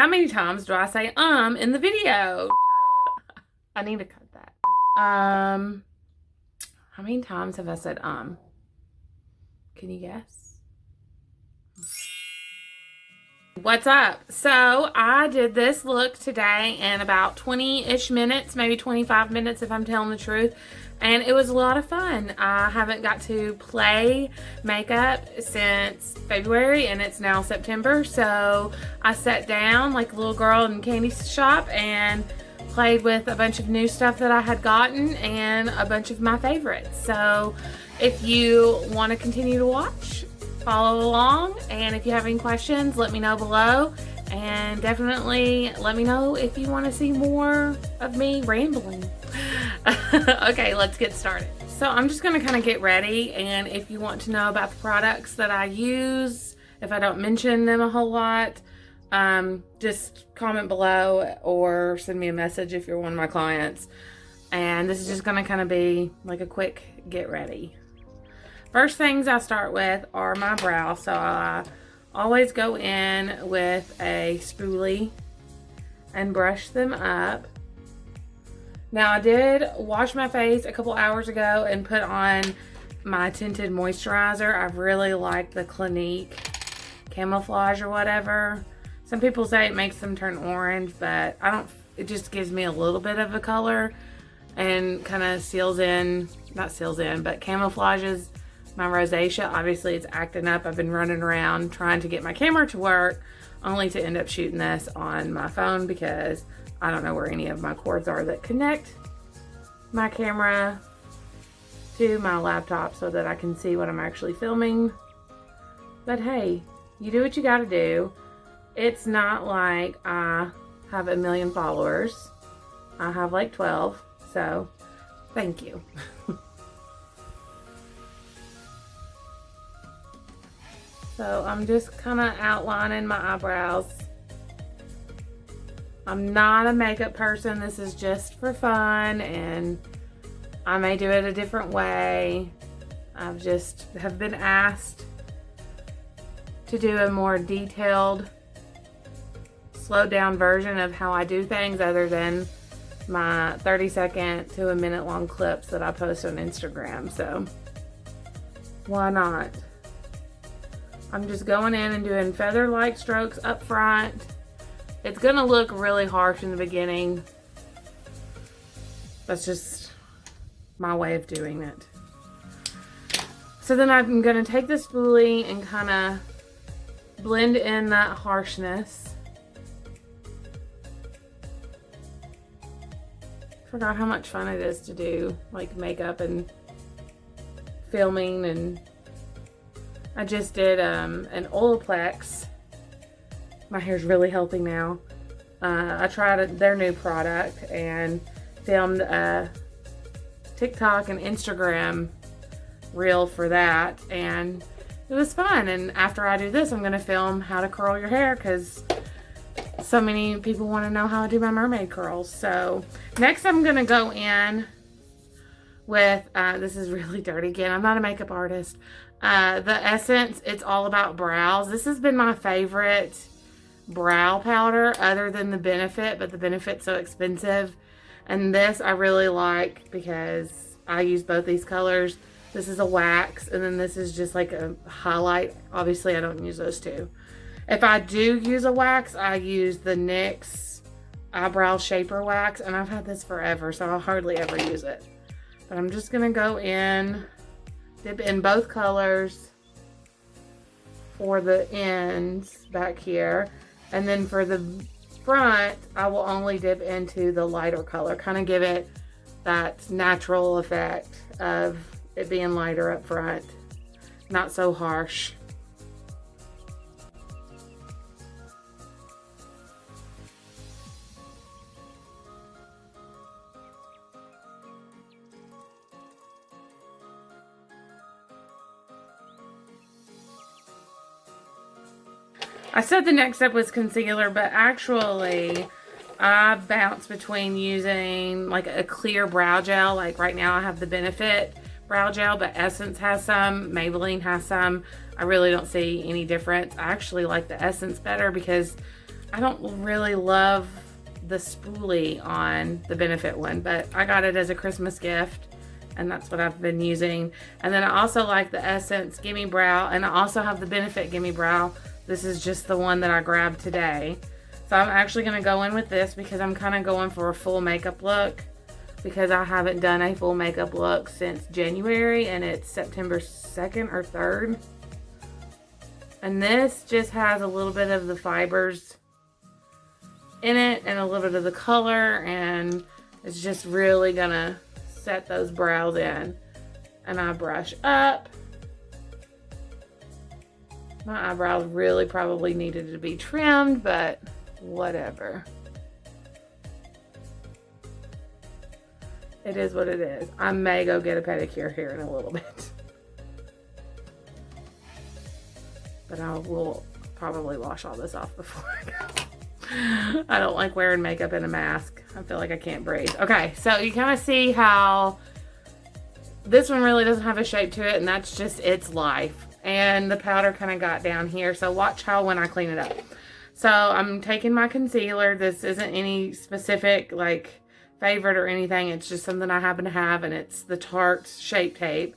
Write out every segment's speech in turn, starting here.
many times do I say in the video? I need to cut that. How many times have I said Can you guess? What's up? So I did this look today in about 20-ish minutes, maybe 25 minutes if I'm telling the truth. And it was a lot of fun. I haven't got to play makeup since February and it's now September. So I sat down like a little girl in a candy shop and played with a bunch of new stuff that I had gotten and a bunch of my favorites. So if you want to continue to watch, follow along, and if you have any questions, let me know below, and definitely let me know if you want to see more of me rambling. Okay, let's get started. So I'm just going to kind of get ready, and if you want to know about the products that I use, if I don't mention them a whole lot, just comment below or send me a message if you're one of my clients. And this is just going to kind of be like a quick get ready. First things I start with are my brows. So I always go in with a spoolie and brush them up. Now I did wash my face a couple hours ago and put on my tinted moisturizer. I really like the Clinique Camouflage or whatever. Some people say it makes them turn orange, but I don't. It just gives me a little bit of a color and kind of seals in, not seals in, but camouflages my rosacea. Obviously it's acting up. I've been running around trying to get my camera to work, only to end up shooting this on my phone because I don't know where any of my cords are that connect my camera to my laptop so that I can see what I'm actually filming. But hey, you do what you gotta do. It's not like I have a million followers. I have like 12, so thank you. So I'm just kind of outlining my eyebrows. I'm not a makeup person. This is just for fun, and I may do it a different way. I've just have been asked to do a more detailed, slowed down version of how I do things other than my 30-second to a minute long clips that I post on Instagram. So why not? I'm just going in and doing feather-like strokes up front. It's gonna look really harsh in the beginning. That's just my way of doing it. So then I'm gonna take the spoolie and kind of blend in that harshness. Forgot how much fun it is to do like makeup and filming, and I just did an Olaplex. My hair's really helping now. I tried their new product and filmed a TikTok and Instagram reel for that, and it was fun. And after I do this, I'm gonna film how to curl your hair because so many people want to know how I do my mermaid curls. So next I'm gonna go in with, this is really dirty again. I'm not a makeup artist. The Essence It's All About Brows. This has been my favorite brow powder other than the Benefit, but the Benefit's so expensive. And this I really like because I use both these colors. This is a wax, and then this is just like a highlight. Obviously I don't use those two. If I do use a wax, I use the NYX Eyebrow Shaper Wax, and I've had this forever, so I hardly ever use it. But I'm just gonna go in, dip in both colors for the ends back here. And then for the front, I will only dip into the lighter color, kind of give it that natural effect of it being lighter up front, not so harsh. I said the next step was concealer, but actually I bounce between using like a clear brow gel. Like right now I have the Benefit brow gel, but Essence has some, Maybelline has some. I really don't see any difference. I actually like the Essence better because I don't really love the spoolie on the Benefit one, but I got it as a Christmas gift, and that's what I've been using. And then I also like the Essence Gimme Brow, and I also have the Benefit Gimme Brow. This is just the one that I grabbed today. So I'm actually going to go in with this because I'm kind of going for a full makeup look, because I haven't done a full makeup look since January, and it's September 2nd or 3rd. And this just has a little bit of the fibers in it and a little bit of the color, and it's just really gonna set those brows in. And I brush up. My eyebrows really probably needed to be trimmed, but whatever. It is what it is. I may go get a pedicure here in a little bit. But I will probably wash all this off before I go. I don't like wearing makeup in a mask. I feel like I can't breathe. Okay, so you kind of see how this one really doesn't have a shape to it, and that's just its life. And the powder kind of got down here, so watch how when I clean it up. So I'm taking my concealer. This isn't any specific like favorite or anything. It's just something I happen to have, and it's the Tarte Shape Tape.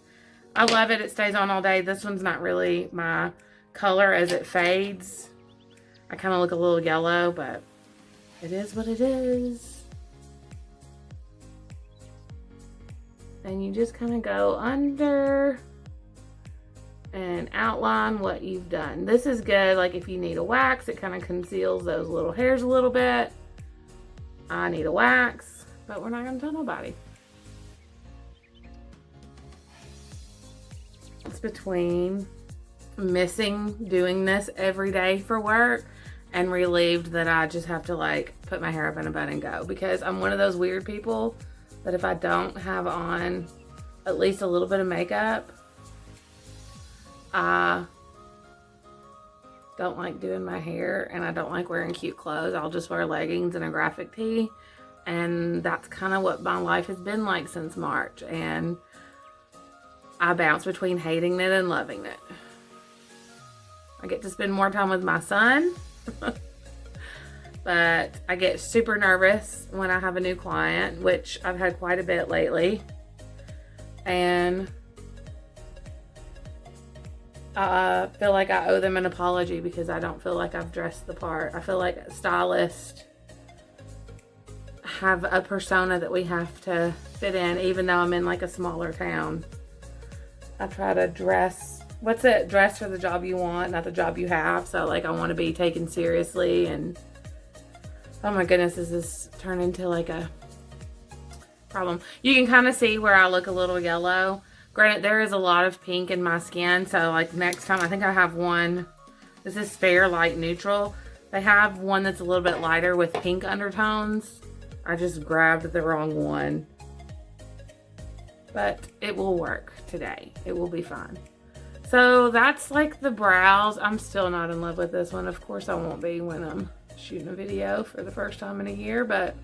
I love it. It stays on all day. This one's not really my color as it fades. I kind of look a little yellow, but it is what it is. And you just kind of go under and outline what you've done. This is good, like if you need a wax, it kind of conceals those little hairs a little bit. I need a wax, but we're not going to tell nobody. It's between missing doing this every day for work and relieved that I just have to like put my hair up in a bun and go, because I'm one of those weird people that if I don't have on at least a little bit of makeup, I don't like doing my hair, and I don't like wearing cute clothes. I'll just wear leggings and a graphic tee, and that's kind of what my life has been like since March, and I bounce between hating it and loving it. I get to spend more time with my son, but I get super nervous when I have a new client, which I've had quite a bit lately, and I feel like I owe them an apology because I don't feel like I've dressed the part. I feel like stylists have a persona that we have to fit in, even though I'm in like a smaller town. I try to dress, what's it? Dress for the job you want, not the job you have. So like I want to be taken seriously, and oh my goodness, this has turned into like a problem. You can kind of see where I look a little yellow. Granted, there is a lot of pink in my skin, so like next time, I think I have one, this is Fair Light Neutral. They have one that's a little bit lighter with pink undertones. I just grabbed the wrong one. But it will work today. It will be fine. So that's like the brows. I'm still not in love with this one. Of course I won't be when I'm shooting a video for the first time in a year, but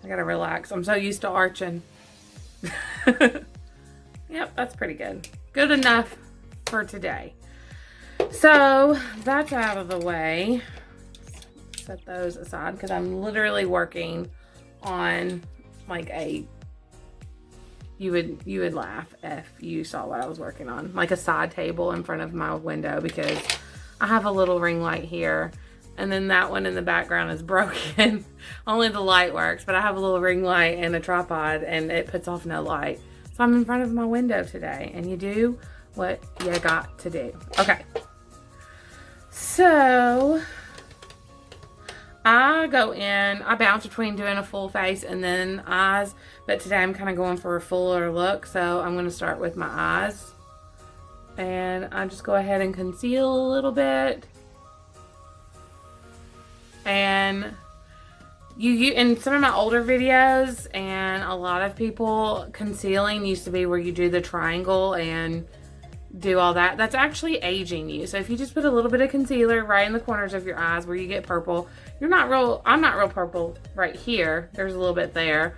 I gotta relax. I'm so used to arching. Yep, that's pretty good. Good enough for today. So that's out of the way. Set those aside because I'm literally working on like you would laugh if you saw what I was working on. Like a side table in front of my window, because I have a little ring light here. And then that one in the background is broken. Only the light works, but I have a little ring light and a tripod, and it puts off no light. So I'm in front of my window today, and you do what you got to do. Okay. So I go in, I bounce between doing a full face and then eyes, but today I'm kind of going for a fuller look. So I'm going to start with my eyes. And I just go ahead and conceal a little bit. And you in some of my older videos, and a lot of people, concealing used to be where you do the triangle and do all that. That's actually aging you. So if you just put a little bit of concealer right in the corners of your eyes where you get purple, I'm not real purple right here. There's a little bit there.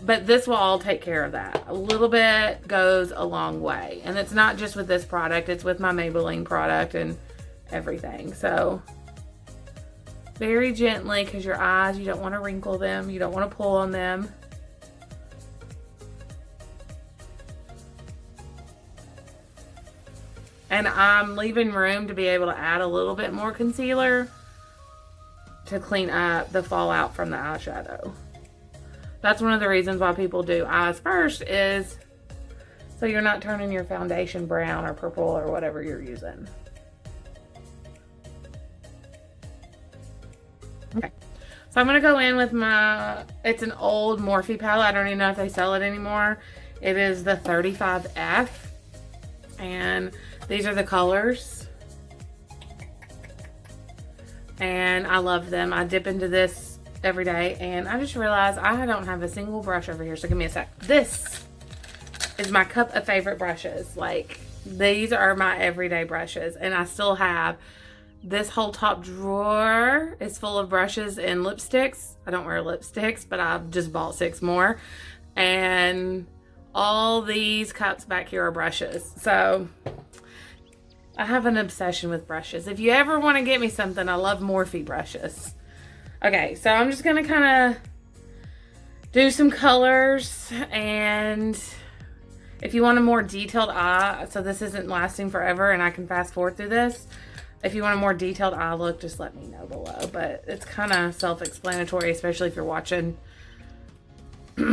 But this will all take care of that. A little bit goes a long way. And it's not just with this product, it's with my Maybelline product and everything. So very gently, because your eyes, you don't want to wrinkle them, you don't want to pull on them. And I'm leaving room to be able to add a little bit more concealer to clean up the fallout from the eyeshadow. That's one of the reasons why people do eyes first, is so you're not turning your foundation brown or purple or whatever you're using. Okay, so I'm going to go in with my, it's an old Morphe palette. I don't even know if they sell it anymore. It is the 35F. And these are the colors. And I love them. I dip into this every day. And I just realized I don't have a single brush over here. So give me a sec. This is my cup of favorite brushes. Like, these are my everyday brushes. And I still have this whole top drawer is full of brushes and lipsticks. I don't wear lipsticks, but I've just bought 6 more. And all these cups back here are brushes. So I have an obsession with brushes. If you ever want to get me something, I love Morphe brushes. Okay, so I'm just going to kind of do some colors. And if you want a more detailed eye, so this isn't lasting forever and I can fast forward through this. If you want a more detailed eye look, just let me know below. But it's kind of self-explanatory, especially if you're watching. Let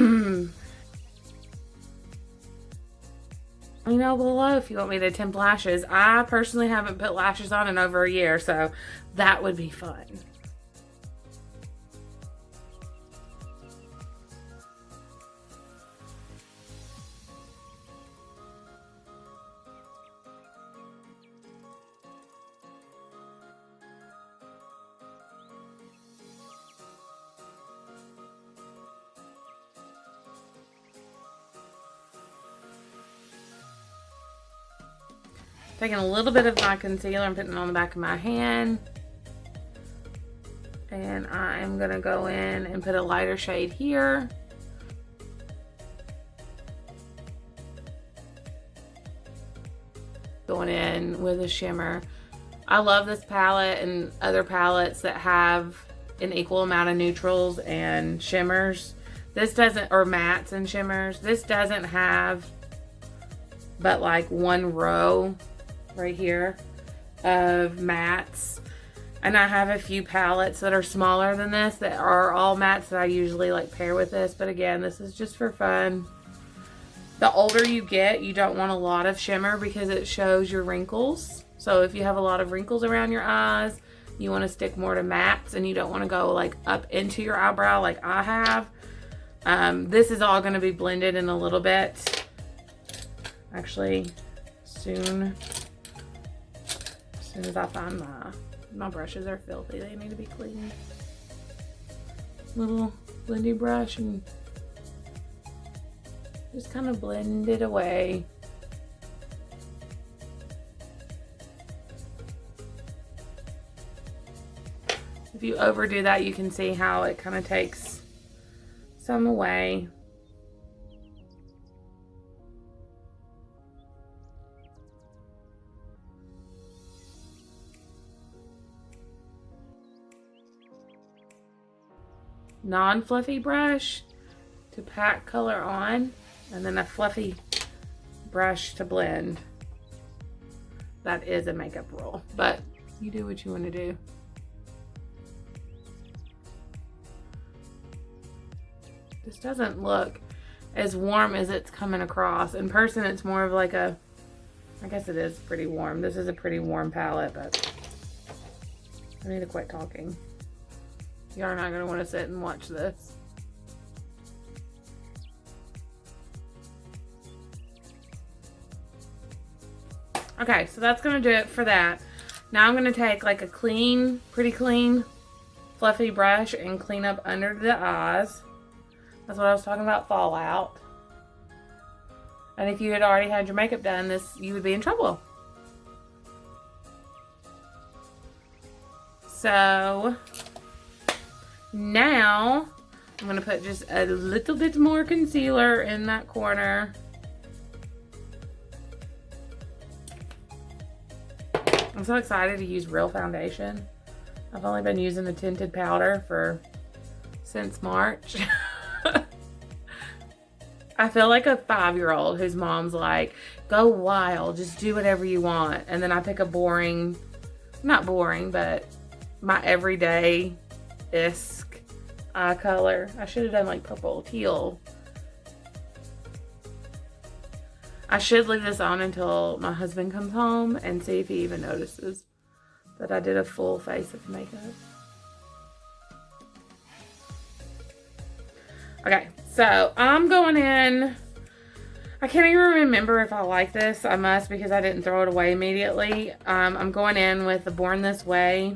me know below if you want me to tint lashes. I personally haven't put lashes on in over a year, so that would be fun. Taking a little bit of my concealer and putting it on the back of my hand. And I am going to go in and put a lighter shade here. Going in with a shimmer. I love this palette and other palettes that have an equal amount of neutrals and shimmers. This doesn't, or mattes and shimmers. This doesn't have but like one row right here of mattes, and I have a few palettes that are smaller than this that are all mattes that I usually like pair with this, but again, this is just for fun. The older you get, you don't want a lot of shimmer because it shows your wrinkles. So if you have a lot of wrinkles around your eyes, you want to stick more to mattes, and you don't want to go like up into your eyebrow like I have. This is all going to be blended in a little bit. Actually, soon. As soon as I find my brushes are filthy, they need to be cleaned. Little blendy brush and just kind of blend it away. If you overdo that, you can see how it kind of takes some away. Non-fluffy brush to pack color on, and then a fluffy brush to blend. That is a makeup rule, but you do what you want to do. This doesn't look as warm as it's coming across. In person, it's more of like a, I guess it is pretty warm. This is a pretty warm palette, but I need to quit talking. You're not going to want to sit and watch this. Okay, so that's going to do it for that. Now I'm going to take like a clean, pretty clean, fluffy brush and clean up under the eyes. That's what I was talking about, fallout. And if you had already had your makeup done, you would be in trouble. So now I'm going to put just a little bit more concealer in that corner. I'm so excited to use real foundation. I've only been using the tinted powder since March. I feel like a 5-year-old whose mom's like, go wild, just do whatever you want. And then I pick a boring, not boring, but my everyday-esque eye color. I should have done like purple, teal. I should leave this on until my husband comes home and see if he even notices that I did a full face of makeup. Okay, so I'm going in. I can't even remember if I like this. I must, because I didn't throw it away immediately. I'm going in with the Born This Way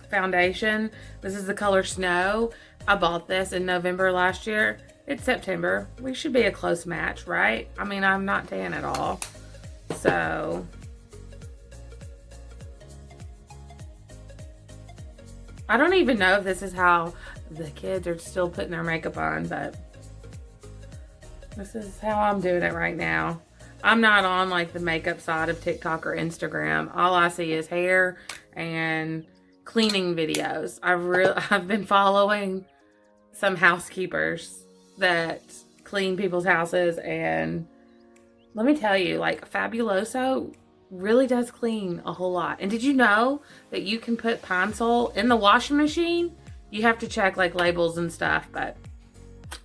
foundation. This is the color Snow. I bought this in November last year. It's September. We should be a close match, right? I mean, I'm not tan at all. So I don't even know if this is how the kids are still putting their makeup on, but this is how I'm doing it right now. I'm not on like the makeup side of TikTok or Instagram. All I see is hair and cleaning videos. I've been following some housekeepers that clean people's houses, and let me tell you, like, Fabuloso really does clean a whole lot. And did you know that you can put Pine Sol in the washing machine? You have to check like labels and stuff, but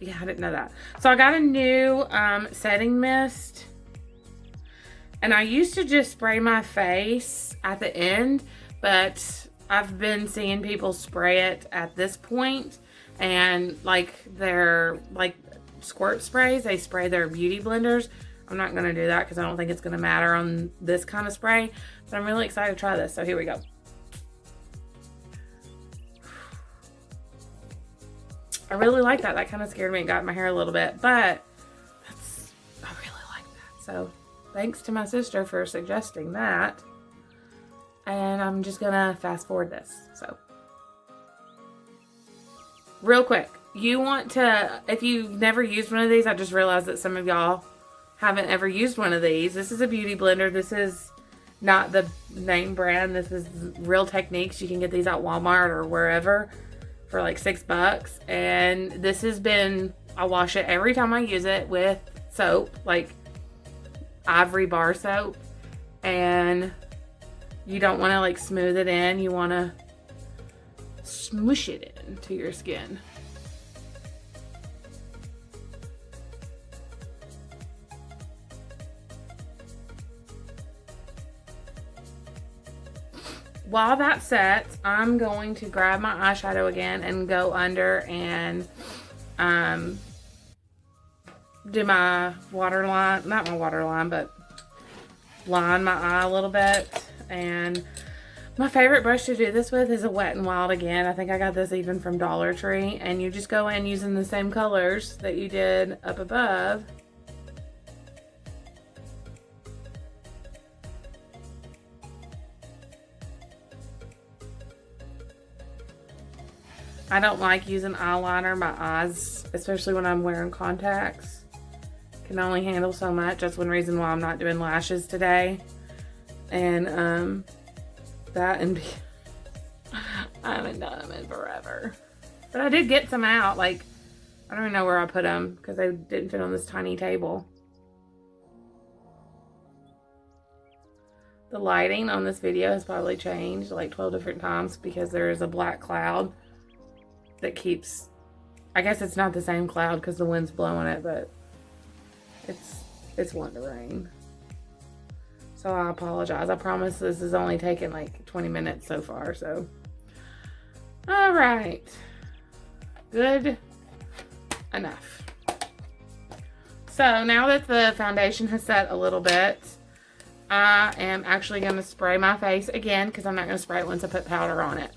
yeah, I didn't know that. So I got a new setting mist, and I used to just spray my face at the end, but I've been seeing people spray it at this point, and like their like squirt sprays, they spray their beauty blenders. I'm not going to do that because I don't think it's going to matter on this kind of spray, but I'm really excited to try this. So here we go. I really like that. That kind of scared me and got in my hair a little bit, but I really like that. So thanks to my sister for suggesting that. And I'm just going to fast forward this. So real quick, you want to, if you've never used one of these, I just realized that some of y'all haven't ever used one of these. This is a beauty blender. This is not the name brand. This is Real Techniques. You can get these at Walmart or wherever for like $6. And this has been, I wash it every time I use it with soap, like Ivory bar soap. And you don't want to like smooth it in. You want to smoosh it into your skin. While that sets, I'm going to grab my eyeshadow again and go under and do my waterline, not my waterline, but line my eye a little bit. And my favorite brush to do this with is a Wet n Wild again. I think I got this even from Dollar Tree. And you just go in using the same colors that you did up above. I don't like using eyeliner. My eyes, especially when I'm wearing contacts, can only handle so much. That's one reason why I'm not doing lashes today. And that and I haven't done them in forever. But I did get some out. Like, I don't even know where I put them because they didn't fit on this tiny table. The lighting on this video has probably changed like 12 different times because there is a black cloud that keeps, I guess it's not the same cloud because the wind's blowing it, but it's wanting to rain. So I apologize. I promise this is only taking like 20 minutes so far, so. All right. Good enough. So now that the foundation has set a little bit, I am actually going to spray my face again because I'm not going to spray it once I put powder on it.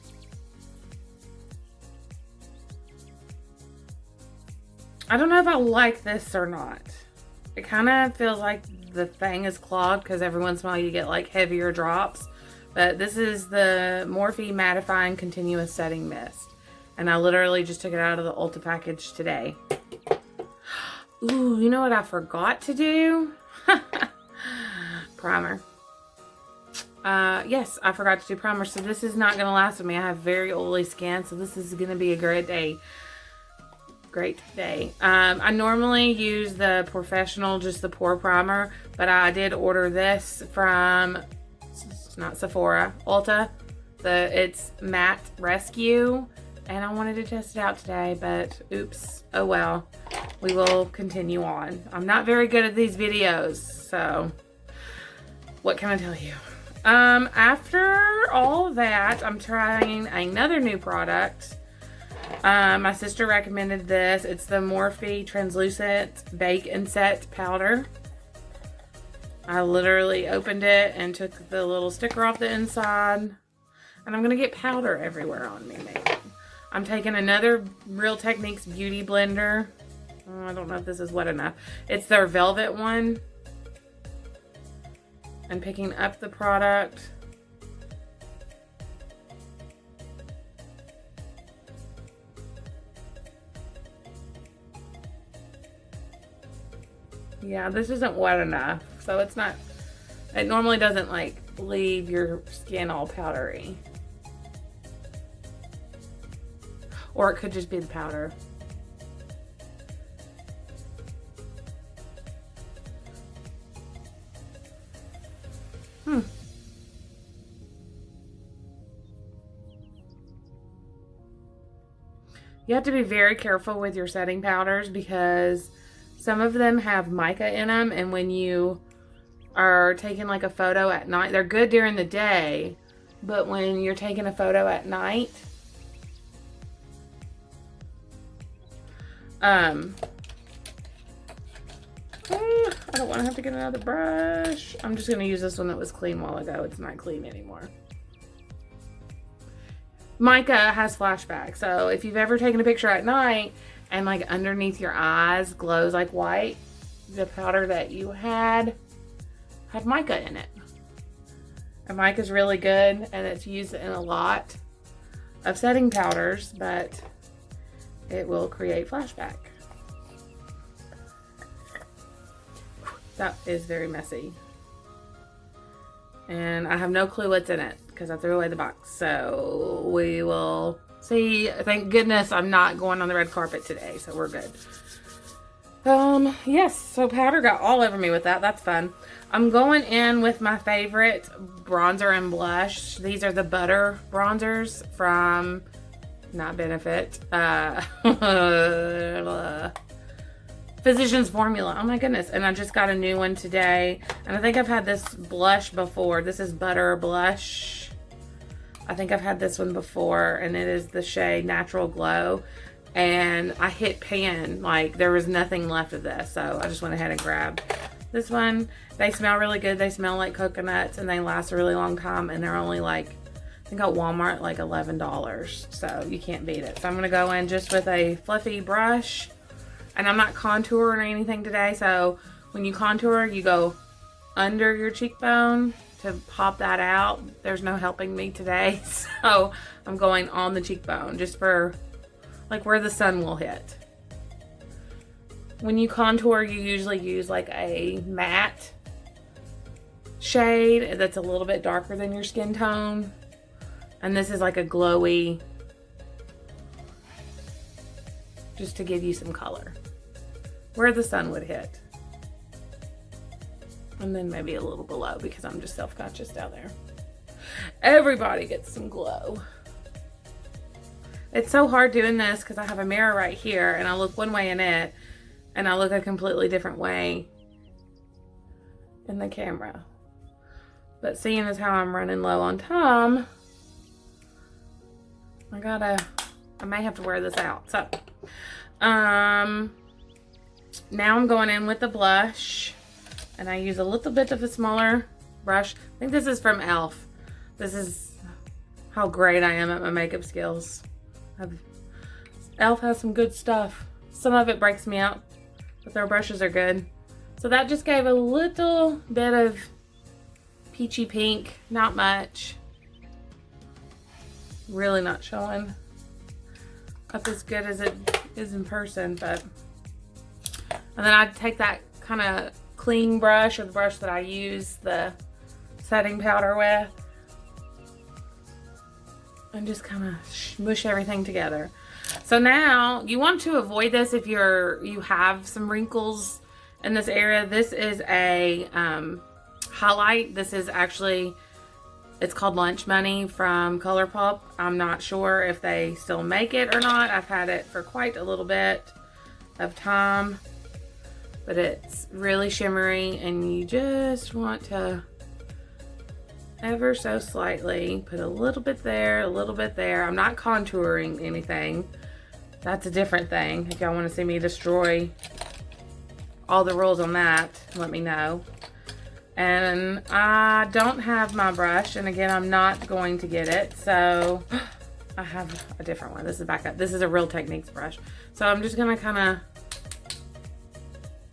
I don't know if I like this or not. It kind of feels like the thing is clogged because every once in a while you get like heavier drops. But this is the Morphe Mattifying Continuous Setting Mist. And I literally just took it out of the Ulta package today. Ooh, you know what I forgot to do? Primer. Yes, I forgot to do primer. So this is not going to last with me. I have very oily skin. So this is going to be a great day. Great day. I normally use the Professional, just the pore primer, but I did order this from, it's not Sephora, Ulta. It's Matte Rescue, and I wanted to test it out today, but oops, oh well. We will continue on. I'm not very good at these videos, so what can I tell you? After all of that, I'm trying another new product. My sister recommended this. It's the Morphe Translucent Bake and Set Powder. I literally opened it and took the little sticker off the inside. And I'm going to get powder everywhere on me, maybe. I'm taking another Real Techniques Beauty Blender. Oh, I don't know if this is wet enough. It's their Velvet one. And picking up the product. Yeah, this isn't wet enough, so it's not, it normally doesn't like leave your skin all powdery. Or it could just be the powder. You have to be very careful with your setting powders because some of them have mica in them, and when you are taking like a photo at night, they're good during the day, but when you're taking a photo at night, I don't want to have to get another brush. I'm just going to use this one that was clean a while ago. It's not clean anymore. Mica has flashback, so if you've ever taken a picture at night and like underneath your eyes glows like white, the powder that you had mica in it. And mica is really good, and it's used in a lot of setting powders, but it will create flashback. That is very messy. And I have no clue what's in it because I threw away the box. So we will see. Thank goodness I'm not going on the red carpet today, so we're good. Yes, so powder got all over me with that. That's fun. I'm going in with my favorite bronzer and blush. These are the Butter bronzers from, not Benefit, Physicians Formula. Oh my goodness. And I just got a new one today. And I think I've had this blush before. This is Butter Blush. I think I've had this one before, and it is the shade Natural Glow. And I hit pan, like there was nothing left of this. So I just went ahead and grabbed this one. They smell really good. They smell like coconuts, and they last a really long time. And they're only like, I think at Walmart, like $11. So you can't beat it. So I'm going to go in just with a fluffy brush. And I'm not contouring or anything today, so when you contour, you go under your cheekbone to pop that out. There's no helping me today, so I'm going on the cheekbone just for like where the sun will hit. When you contour, you usually use like a matte shade that's a little bit darker than your skin tone. And this is like a glowy, just to give you some color where the sun would hit. And then maybe a little below because I'm just self-conscious down there. Everybody gets some glow. It's so hard doing this because I have a mirror right here and I look one way in it and I look a completely different way in the camera. But seeing as how I'm running low on time, I may have to wear this out. So, now I'm going in with the blush, and I use a little bit of a smaller brush. I think this is from e.l.f. This is how great I am at my makeup skills. e.l.f. has some good stuff. Some of it breaks me out, but their brushes are good. So that just gave a little bit of peachy pink, not much. Really not showing up as good as it is in person, but. And then I'd take that kind of clean brush, or the brush that I use the setting powder with, and just kind of smush everything together. So now you want to avoid this if you have some wrinkles in this area. This is a highlight. This is actually, it's called Lunch Money from ColourPop. I'm not sure if they still make it or not. I've had it for quite a little bit of time, but it's really shimmery, and you just want to ever so slightly put a little bit there, a little bit there. I'm not contouring anything. That's a different thing. If y'all want to see me destroy all the rules on that, let me know. And I don't have my brush, and again, I'm not going to get it, so I have a different one. This is backup. This is a Real Techniques brush. So I'm just gonna kind of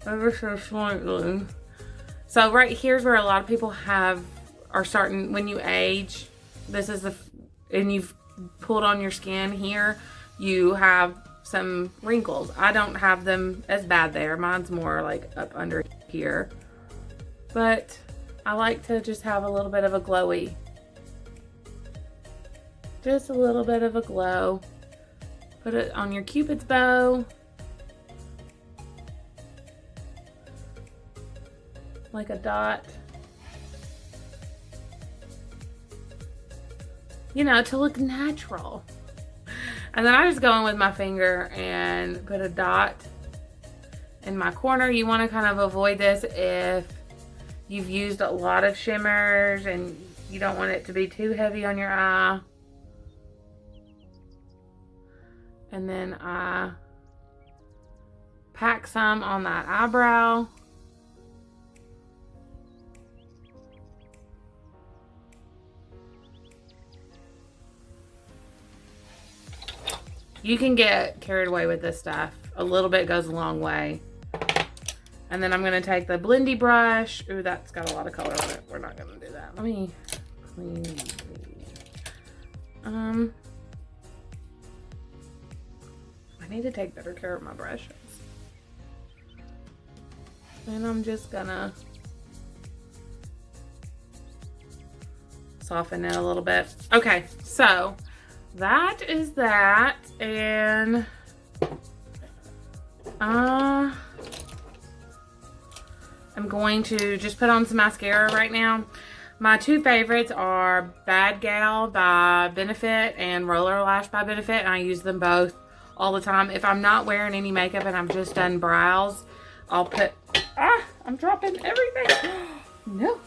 ever so slightly. So right here's where a lot of people are starting, when you age, this is and you've pulled on your skin here, you have some wrinkles. I don't have them as bad there. Mine's more like up under here. But I like to just have a little bit of a glowy. Just a little bit of a glow. Put it on your Cupid's bow. Like a dot. You know, to look natural. And then I just go in with my finger and put a dot in my corner. You want to kind of avoid this if you've used a lot of shimmers and you don't want it to be too heavy on your eye. And then I pack some on that eyebrow. You can get carried away with this stuff. A little bit goes a long way. And then I'm going to take the blendy brush. Ooh, that's got a lot of color on it. We're not going to do that. Let me clean these. I need to take better care of my brushes. And I'm just going to soften it a little bit. Okay, so that is that. And I'm going to just put on some mascara right now. My two favorites are Bad Gal by Benefit and Roller Lash by Benefit, and I use them both all the time. If I'm not wearing any makeup and I'm just done brows, I'll put, I'm dropping everything. No.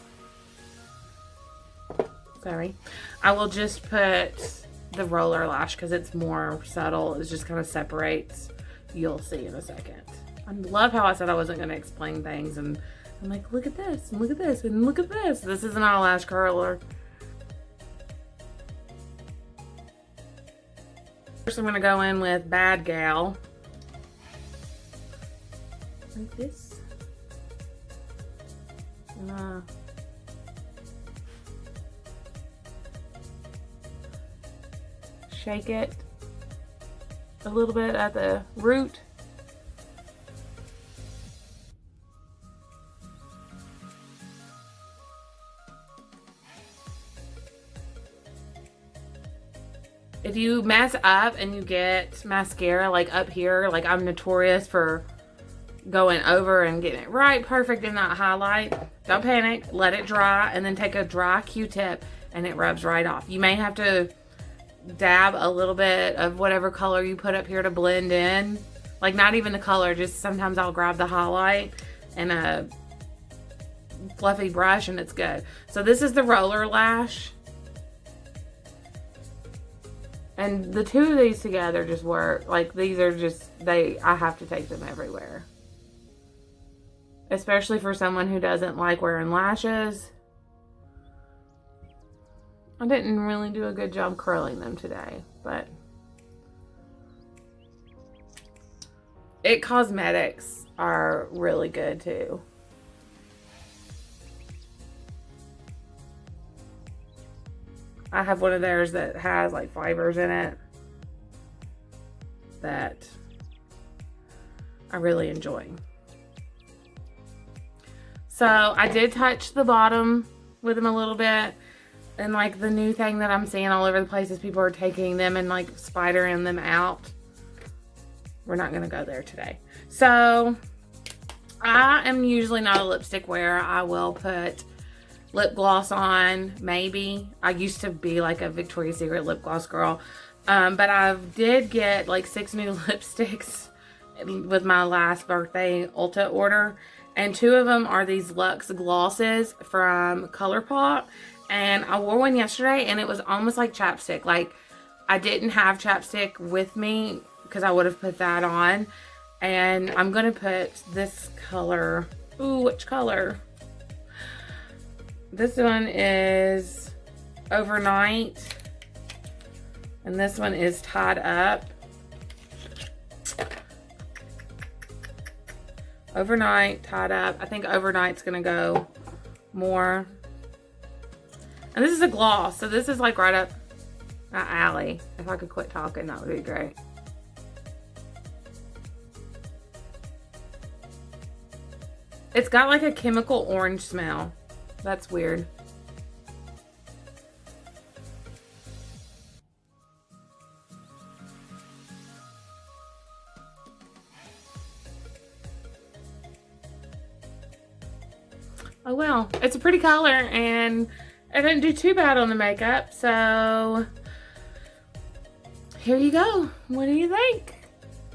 Sorry. I will just put the Roller Lash because it's more subtle. It just kind of separates. You'll see in a second. I love how I said I wasn't going to explain things, and I'm like, look at this, and look at this, and look at this. This is an eyelash curler. First, I'm going to go in with Bad Gal. Like this. And, shake it a little bit at the root. If you mess up and you get mascara like up here, like I'm notorious for going over and getting it right perfect in that highlight, don't panic, let it dry, and then take a dry Q-tip and it rubs right off. You may have to dab a little bit of whatever color you put up here to blend in. Like not even the color, just sometimes I'll grab the highlight and a fluffy brush and it's good. So this is the Roller Lash. And the two of these together just work. Like these are just, I have to take them everywhere. Especially for someone who doesn't like wearing lashes. I didn't really do a good job curling them today, but It Cosmetics are really good too. I have one of theirs that has like fibers in it that I really enjoy. So I did touch the bottom with them a little bit. And like the new thing that I'm seeing all over the place is people are taking them and like spidering them out. We're not going to go there today. So I am usually not a lipstick wearer. I will put lip gloss on, maybe. I used to be like a Victoria's Secret lip gloss girl. But I did get like 6 new lipsticks with my last birthday Ulta order. And 2 of them are these Luxe glosses from ColourPop. And I wore one yesterday and it was almost like chapstick. Like I didn't have chapstick with me because I would have put that on. And I'm going to put this color. Ooh, which color? This one is Overnight. And this one is Tied Up. Overnight, Tied Up. I think Overnight's going to go more. And this is a gloss. So this is like right up my alley. If I could quit talking, that would be great. It's got like a chemical orange smell. That's weird. Oh well, it's a pretty color and I didn't do too bad on the makeup, so here you go. What do you think?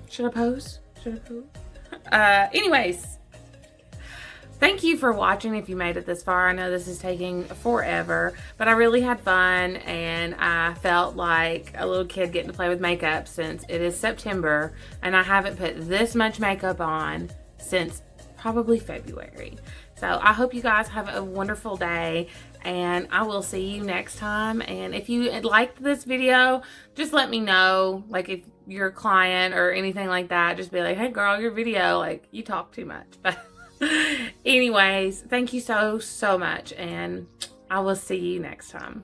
Should I pose? Should I pose? Anyways, thank you for watching if you made it this far. I know this is taking forever, but I really had fun and I felt like a little kid getting to play with makeup since it is September and I haven't put this much makeup on since probably February. So I hope you guys have a wonderful day and I will see you next time. And if you liked this video, just let me know. Like if you're a client or anything like that, just be like, hey girl, your video, like you talk too much. But anyways, thank you so much and I will see you next time.